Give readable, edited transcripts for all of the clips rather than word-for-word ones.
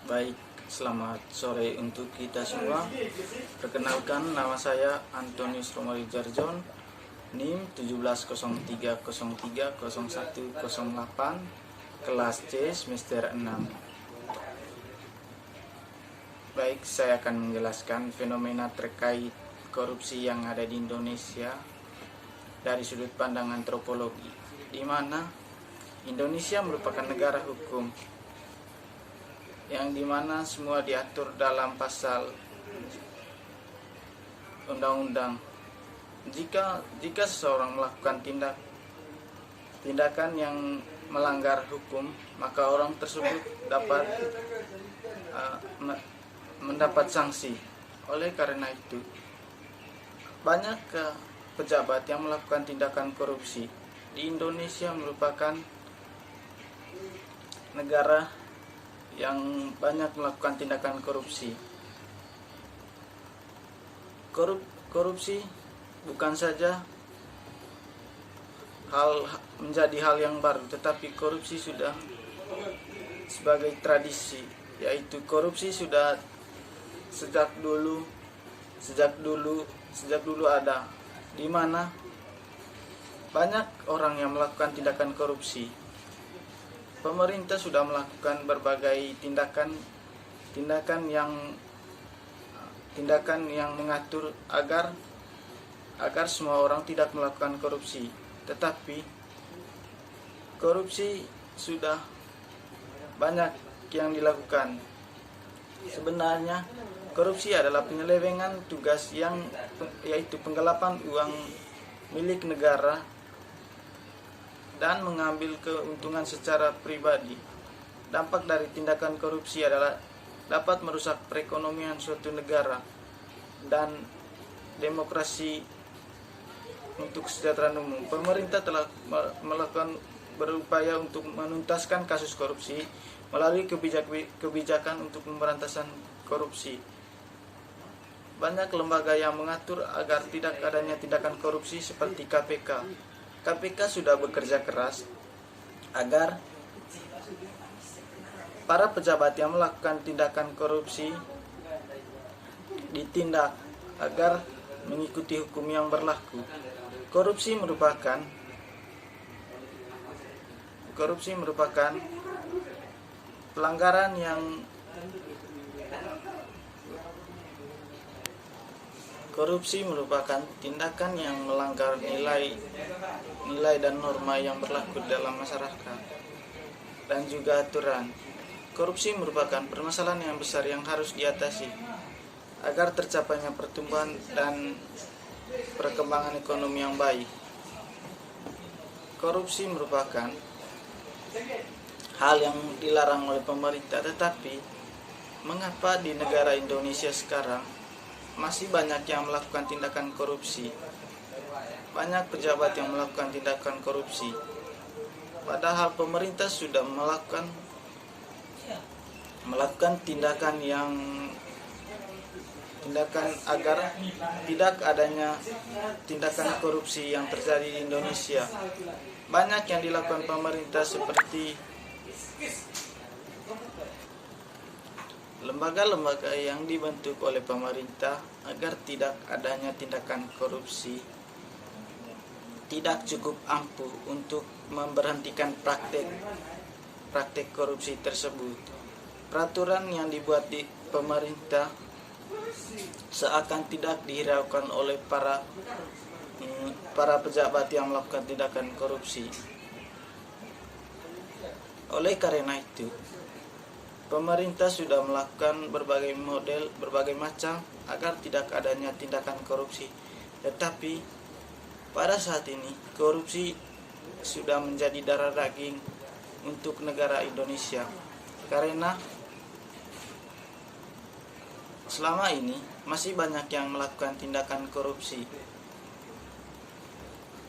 Baik, selamat sore untuk kita semua. Perkenalkan, nama saya Antonius Romari Jarjon, NIM 1703030108, kelas C semester 6. Baik, saya akan menjelaskan fenomena terkait korupsi yang ada di Indonesia dari sudut pandang antropologi, di mana Indonesia merupakan negara hukum yang dimana semua diatur dalam pasal undang-undang. Jika seseorang melakukan tindakan yang melanggar hukum, maka orang tersebut dapat mendapat sanksi. Oleh karena itu, banyak pejabat yang melakukan tindakan korupsi. Di Indonesia merupakan negara yang banyak melakukan tindakan korupsi. Korupsi bukan saja menjadi hal yang baru, tetapi korupsi sudah sebagai tradisi, yaitu korupsi sudah sejak dulu ada, di mana banyak orang yang melakukan tindakan korupsi. Pemerintah sudah melakukan berbagai tindakan yang mengatur agar semua orang tidak melakukan korupsi. Tetapi korupsi sudah banyak yang dilakukan. Sebenarnya korupsi adalah penyelewengan tugas yaitu penggelapan uang milik negara dan mengambil keuntungan secara pribadi. Dampak dari tindakan korupsi adalah dapat merusak perekonomian suatu negara dan demokrasi untuk kesejahteraan umum. Pemerintah telah berupaya untuk menuntaskan kasus korupsi melalui kebijakan untuk pemberantasan korupsi. Banyak lembaga yang mengatur agar tidak adanya tindakan korupsi seperti KPK. KPK sudah bekerja keras agar para pejabat yang melakukan tindakan korupsi ditindak agar mengikuti hukum yang berlaku. Korupsi merupakan pelanggaran yang Korupsi merupakan tindakan yang melanggar nilai dan norma yang berlaku dalam masyarakat dan juga aturan. Korupsi merupakan permasalahan yang besar yang harus diatasi agar tercapainya pertumbuhan dan perkembangan ekonomi yang baik. Korupsi merupakan hal yang dilarang oleh pemerintah, tetapi mengapa di negara Indonesia sekarang masih banyak yang melakukan tindakan korupsi? Banyak pejabat yang melakukan tindakan korupsi, padahal pemerintah sudah melakukan tindakan agar tidak adanya tindakan korupsi yang terjadi di Indonesia. Banyak yang dilakukan pemerintah seperti lembaga-lembaga yang dibentuk oleh pemerintah agar tidak adanya tindakan korupsi tidak cukup ampuh untuk memberhentikan praktek korupsi tersebut. Peraturan yang dibuat di pemerintah seakan tidak dihiraukan oleh para pejabat yang melakukan tindakan korupsi. Oleh karena itu, pemerintah sudah melakukan berbagai macam agar tidak adanya tindakan korupsi. Tetapi pada saat ini korupsi sudah menjadi darah daging untuk negara Indonesia, karena selama ini masih banyak yang melakukan tindakan korupsi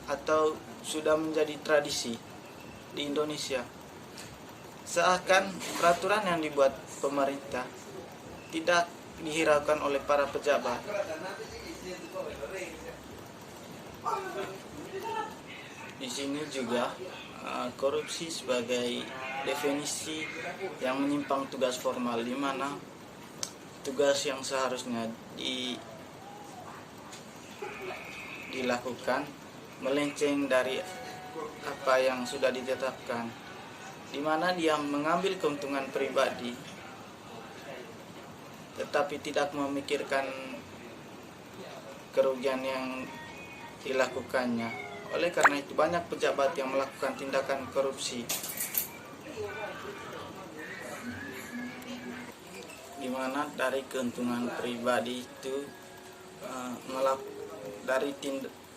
atau sudah menjadi tradisi di Indonesia. Seakan peraturan yang dibuat pemerintah tidak dihiraukan oleh para pejabat. Di sini juga korupsi sebagai definisi yang menyimpang tugas formal, di mana tugas yang seharusnya dilakukan melenceng dari apa yang sudah ditetapkan, di mana dia mengambil keuntungan pribadi tetapi tidak memikirkan kerugian yang dilakukannya. Oleh karena itu banyak pejabat yang melakukan tindakan korupsi, di mana dari keuntungan pribadi itu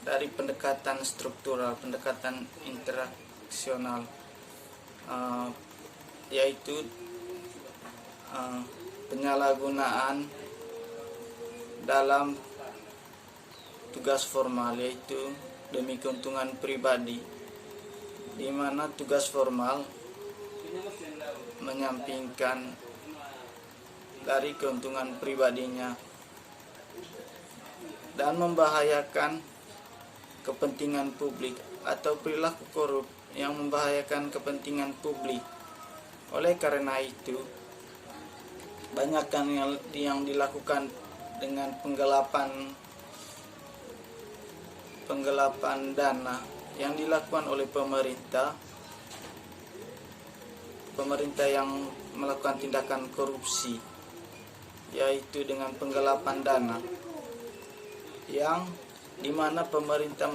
dari pendekatan struktural, pendekatan interaksional, yaitu penyalahgunaan dalam tugas formal, yaitu demi keuntungan pribadi, di mana tugas formal menyampingkan dari keuntungan pribadinya dan membahayakan kepentingan publik, atau perilaku korup yang membahayakan kepentingan publik. Oleh karena itu banyak yang dilakukan dengan penggelapan dana yang dilakukan oleh pemerintah yang melakukan tindakan korupsi, yaitu dengan penggelapan dana, yang dimana pemerintah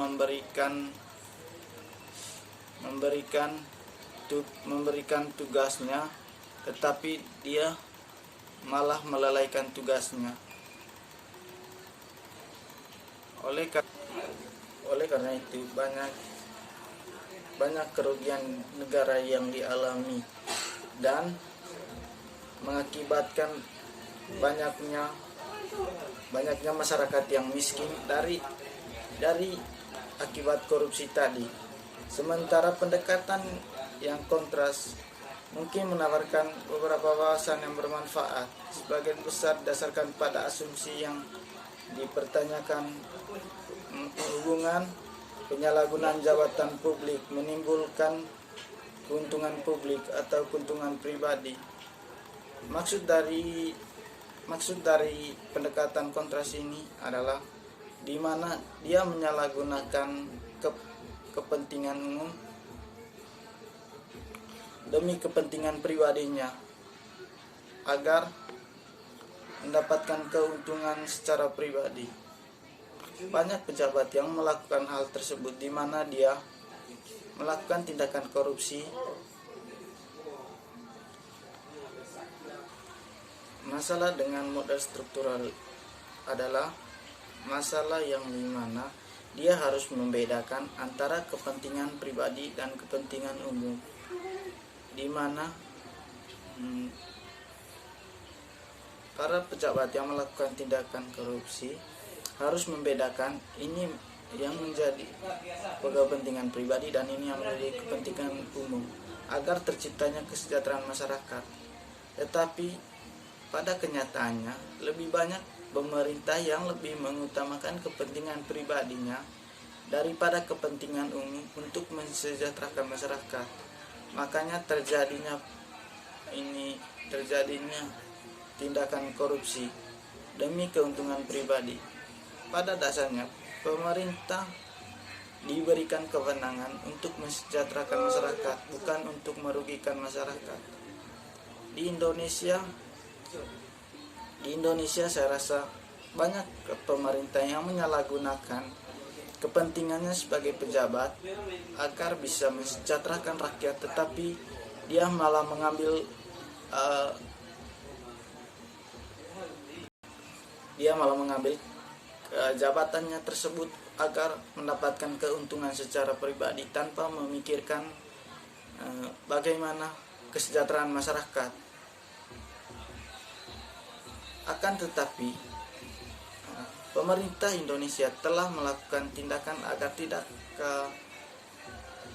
memberikan tugasnya, tetapi dia malah melalaikan tugasnya. Oleh karena itu banyak kerugian negara yang dialami dan mengakibatkan banyaknya masyarakat yang miskin dari akibat korupsi tadi. Sementara pendekatan yang kontras mungkin menawarkan beberapa wawasan yang bermanfaat, sebagian besar dasarkan pada asumsi yang dipertanyakan. Hubungan penyalahgunaan jabatan publik menimbulkan keuntungan publik atau keuntungan pribadi. Maksud dari pendekatan kontras ini adalah di mana dia menyalahgunakan kepentingan umum demi kepentingan pribadinya agar mendapatkan keuntungan secara pribadi. Banyak pejabat yang melakukan hal tersebut, di mana dia melakukan tindakan korupsi. Masalah dengan modal struktural adalah masalah yang dimana dia harus membedakan antara kepentingan pribadi dan kepentingan umum, di mana para pejabat yang melakukan tindakan korupsi harus membedakan ini yang menjadi kepentingan pribadi dan ini yang menjadi kepentingan umum, agar terciptanya kesejahteraan masyarakat. Tetapi pada kenyataannya lebih banyak pemerintah yang lebih mengutamakan kepentingan pribadinya daripada kepentingan umum untuk mensejahterakan masyarakat. Makanya terjadinya tindakan korupsi demi keuntungan pribadi. Pada dasarnya pemerintah diberikan kewenangan untuk mensejahterakan masyarakat, bukan untuk merugikan masyarakat. Di Indonesia saya rasa banyak pemerintah yang menyalahgunakan kepentingannya sebagai pejabat agar bisa mensejahterakan rakyat, tetapi dia malah mengambil jabatannya tersebut agar mendapatkan keuntungan secara pribadi tanpa memikirkan bagaimana kesejahteraan masyarakat. Akan tetapi pemerintah Indonesia telah melakukan tindakan agar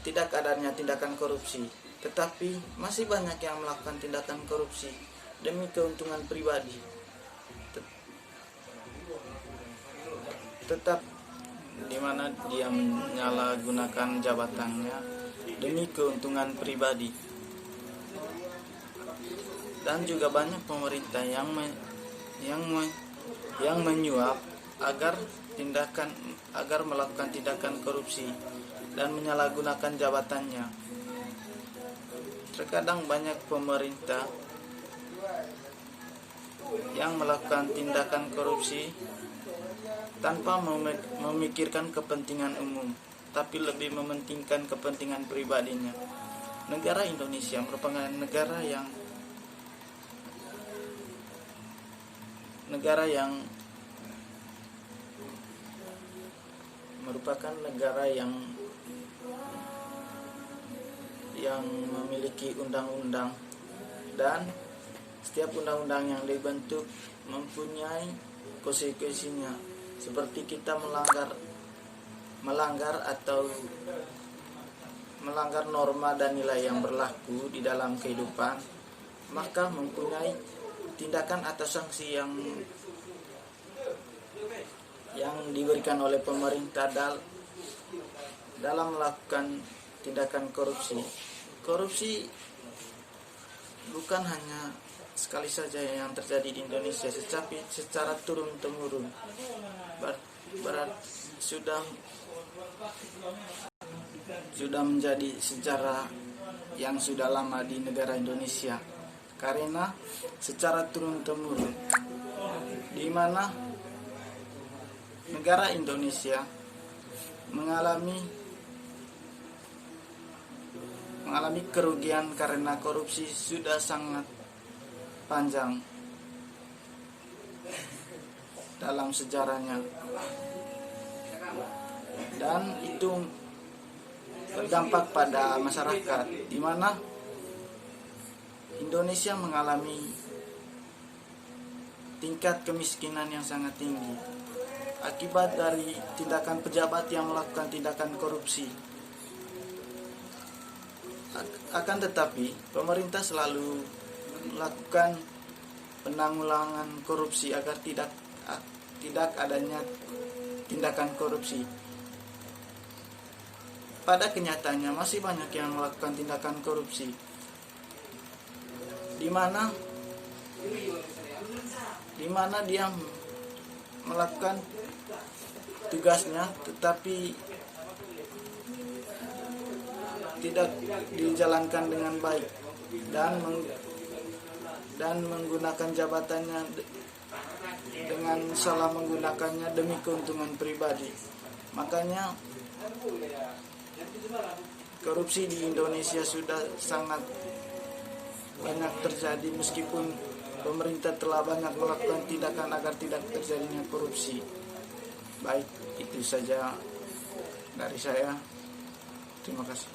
tidak adanya tindakan korupsi, tetapi masih banyak yang melakukan tindakan korupsi demi keuntungan pribadi. Tetap di mana dia menyalahgunakan jabatannya demi keuntungan pribadi. dan juga banyak pemerintah yang menyuap agar melakukan tindakan korupsi dan menyalahgunakan jabatannya. Terkadang banyak pemerintah yang melakukan tindakan korupsi tanpa memikirkan kepentingan umum, tapi lebih mementingkan kepentingan pribadinya. Negara Indonesia merupakan negara yang memiliki undang-undang, dan setiap undang-undang yang dibentuk mempunyai konsekuensinya. Seperti kita melanggar norma dan nilai yang berlaku di dalam kehidupan, maka mempunyai tindakan atau sanksi yang diberikan oleh pemerintah dalam melakukan tindakan korupsi. Korupsi bukan hanya sekali saja yang terjadi di Indonesia, tetapi secara turun-temurun. Sudah menjadi sejarah yang sudah lama di negara Indonesia, karena secara turun-temurun, di mana negara Indonesia mengalami kerugian karena korupsi sudah sangat panjang dalam sejarahnya, dan itu berdampak pada masyarakat, di mana Indonesia mengalami tingkat kemiskinan yang sangat tinggi akibat dari tindakan pejabat yang melakukan tindakan korupsi. Akan tetapi, pemerintah selalu melakukan penanggulangan korupsi agar tidak adanya tindakan korupsi. Pada kenyataannya masih banyak yang melakukan tindakan korupsi, di mana dia melakukan tugasnya tetapi tidak dijalankan dengan baik dan menggunakan jabatannya dengan salah menggunakannya demi keuntungan pribadi. Makanya korupsi di Indonesia sudah sangat banyak terjadi, meskipun pemerintah telah banyak melakukan tindakan agar tidak terjadinya korupsi. Baik, itu saja dari saya. Terima kasih.